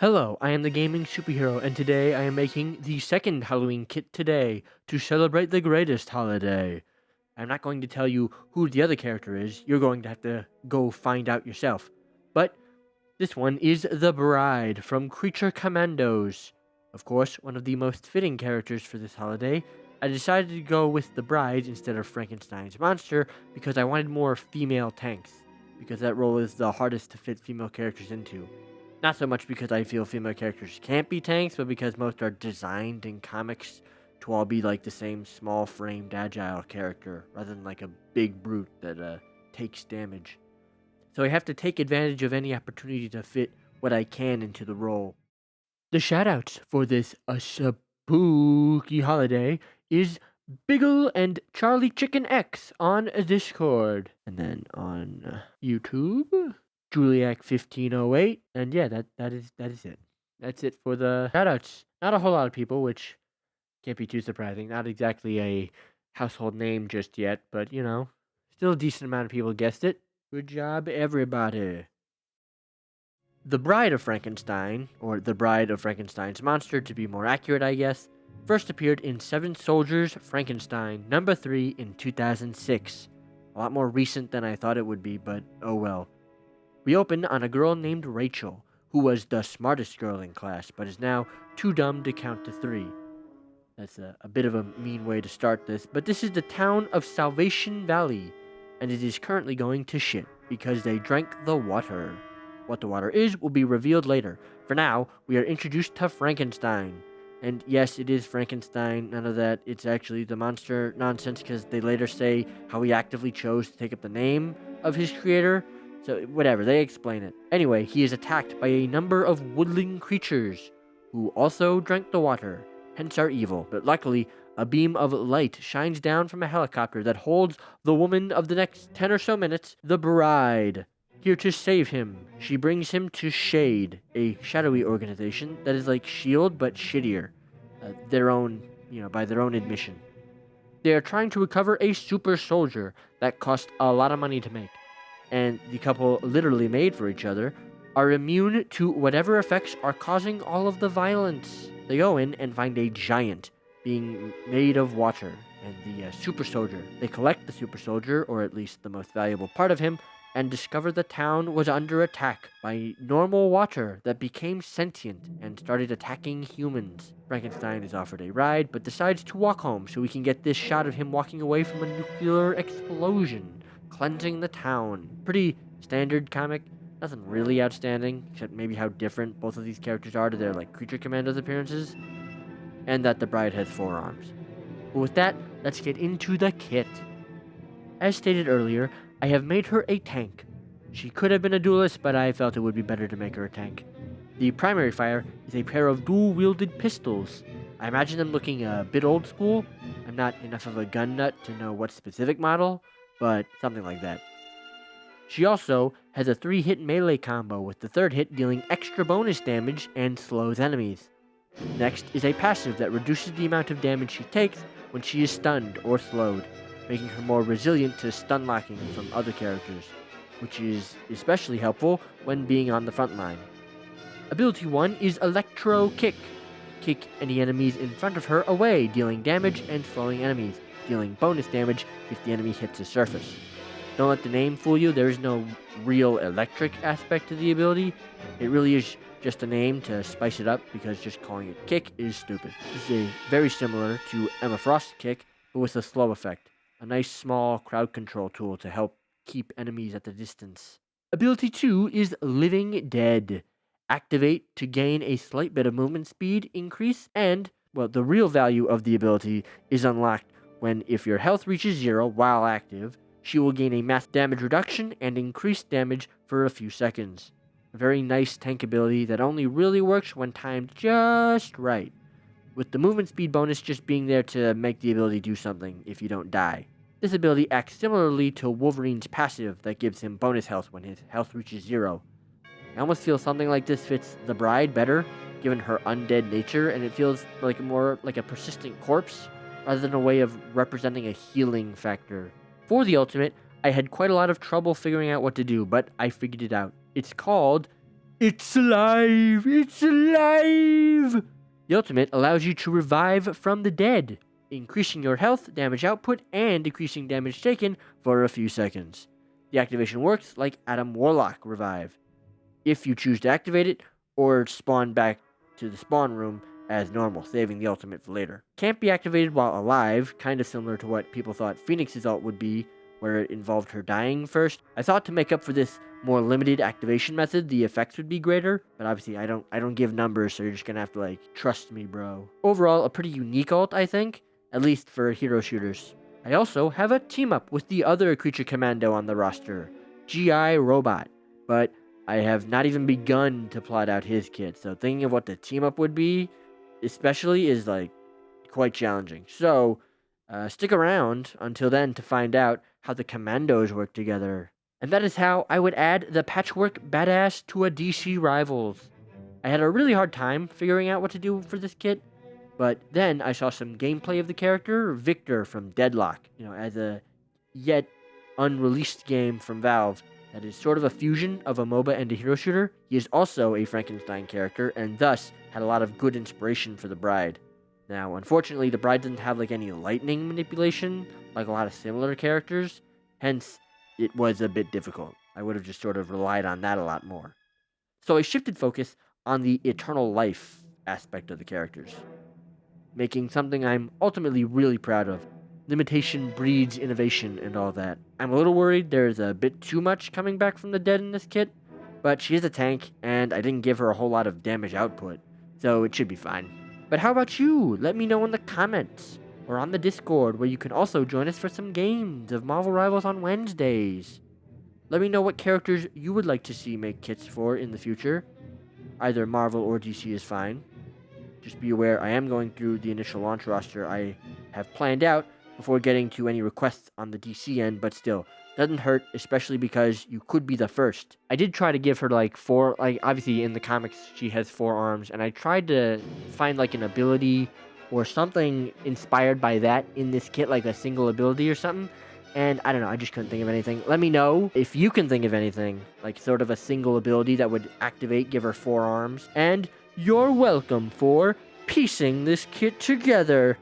Hello, I am the gaming superhero, and today I am making the second Halloween kit today to celebrate the greatest holiday. I'm not going to tell you who the other character is, you're going to have to go find out yourself. But this one is the Bride from Creature Commandos. Of course, one of the most fitting characters for this holiday. I decided to go with the Bride instead of Frankenstein's monster because I wanted more female tanks, because that role is the hardest to fit female characters into. Not so much because I feel female characters can't be tanks, but because most are designed in comics to all be like the same small framed agile character rather than like a big brute that takes damage. So I have to take advantage of any opportunity to fit what I can into the role. The shoutouts for this spooky holiday is Biggle and Charlie Chicken X on Discord. And then on YouTube, Juliac1508. And yeah, that is it. That's it for the shoutouts. Not a whole lot of people, which can't be too surprising. Not exactly a household name just yet, but still a decent amount of people guessed it. Good job, everybody. The Bride of Frankenstein, or The Bride of Frankenstein's Monster to be more accurate, I guess, first appeared in Seven Soldiers Frankenstein, number 3 in 2006. A lot more recent than I thought it would be, but oh well. We open on a girl named Rachel, who was the smartest girl in class, but is now too dumb to count to 3. That's a bit of a mean way to start this, but this is the town of Salvation Valley, and it is currently going to shit because they drank the water. What the water is will be revealed later. For now, we are introduced to Frankenstein. And yes, it is Frankenstein, none of that, it's actually the monster nonsense because they later say how he actively chose to take up the name of his creator. So, whatever, they explain it. Anyway, he is attacked by a number of woodland creatures who also drank the water, hence are evil. But luckily, a beam of light shines down from a helicopter that holds the woman of the next 10 or so minutes, the Bride. Here to save him, she brings him to Shade, a shadowy organization that is like S.H.I.E.L.D. but shittier. By their own admission. They are trying to recover a super soldier that cost a lot of money to make, and the couple literally made for each other, are immune to whatever effects are causing all of the violence. They go in and find a giant being made of water, and the super soldier. They collect the super soldier, or at least the most valuable part of him, and discover the town was under attack by normal water that became sentient and started attacking humans. Frankenstein is offered a ride, but decides to walk home so we can get this shot of him walking away from a nuclear explosion, cleansing the town. Pretty standard comic. Nothing really outstanding, except maybe how different both of these characters are to their Creature Commandos appearances, and that the Bride has 4 arms. But with that, let's get into the kit. As stated earlier, I have made her a tank. She could have been a duelist, but I felt it would be better to make her a tank. The primary fire is a pair of dual-wielded pistols. I imagine them looking a bit old school. I'm not enough of a gun nut to know what specific model, but something like that. She also has a 3-hit melee combo, with the 3rd hit dealing extra bonus damage and slows enemies. Next is a passive that reduces the amount of damage she takes when she is stunned or slowed, making her more resilient to stun locking from other characters, which is especially helpful when being on the front line. Ability 1 is Electro Kick. Kick any enemies in front of her away, dealing damage and slowing enemies, dealing bonus damage if the enemy hits a surface. Don't let the name fool you, there is no real electric aspect to the ability. It really is just a name to spice it up, because just calling it Kick is stupid. This is very similar to Emma Frost's Kick, but with a slow effect. A nice small crowd control tool to help keep enemies at a distance. Ability 2 is Living Dead. Activate to gain a slight bit of movement speed increase, and, the real value of the ability is unlocked when, if your health reaches 0 while active, she will gain a mass damage reduction and increased damage for a few seconds. A very nice tank ability that only really works when timed just right, with the movement speed bonus just being there to make the ability do something if you don't die. This ability acts similarly to Wolverine's passive that gives him bonus health when his health reaches 0. I almost feel something like this fits the Bride better, given her undead nature, and it feels more like a persistent corpse, rather than a way of representing a healing factor. For the ultimate, I had quite a lot of trouble figuring out what to do, but I figured it out. It's called It's alive! It's alive! The ultimate allows you to revive from the dead, increasing your health, damage output, and decreasing damage taken for a few seconds. The activation works like Adam Warlock Revive, if you choose to activate it, or spawn back to the spawn room as normal, saving the ultimate for later. Can't be activated while alive, kind of similar to what people thought Phoenix's ult would be, where it involved her dying first. I thought to make up for this more limited activation method, the effects would be greater, but obviously I don't give numbers, so you're just gonna have to trust me, bro. Overall, a pretty unique ult, I think, at least for hero shooters. I also have a team up with the other creature commando on the roster, GI Robot, but I have not even begun to plot out his kit, so thinking of what the team up would be, especially, is quite challenging. So, stick around until then to find out how the commandos work together. And that is how I would add the Patchwork Badass to a DC Rivals. I had a really hard time figuring out what to do for this kit, but then I saw some gameplay of the character, Victor from Deadlock, as a yet unreleased game from Valve that is sort of a fusion of a MOBA and a hero shooter. He is also a Frankenstein character, and thus had a lot of good inspiration for the Bride. Now, unfortunately, the Bride doesn't have any lightning manipulation, like a lot of similar characters, hence, it was a bit difficult. I would have just sort of relied on that a lot more. So I shifted focus on the eternal life aspect of the characters, making something I'm ultimately really proud of. Limitation breeds innovation and all that. I'm a little worried there's a bit too much coming back from the dead in this kit, but she is a tank, and I didn't give her a whole lot of damage output, so it should be fine. But how about you? Let me know in the comments, or on the Discord, where you can also join us for some games of Marvel Rivals on Wednesdays. Let me know what characters you would like to see make kits for in the future. Either Marvel or DC is fine. Just be aware I am going through the initial launch roster I have planned out before getting to any requests on the DC end, but still, doesn't hurt, especially because you could be the first. I did try to give her four, obviously in the comics she has 4 arms, and I tried to find an ability or something inspired by that in this kit, like a single ability or something, and I don't know, I just couldn't think of anything. Let me know if you can think of anything, sort of a single ability that would activate, give her 4 arms, and you're welcome for piecing this kit together.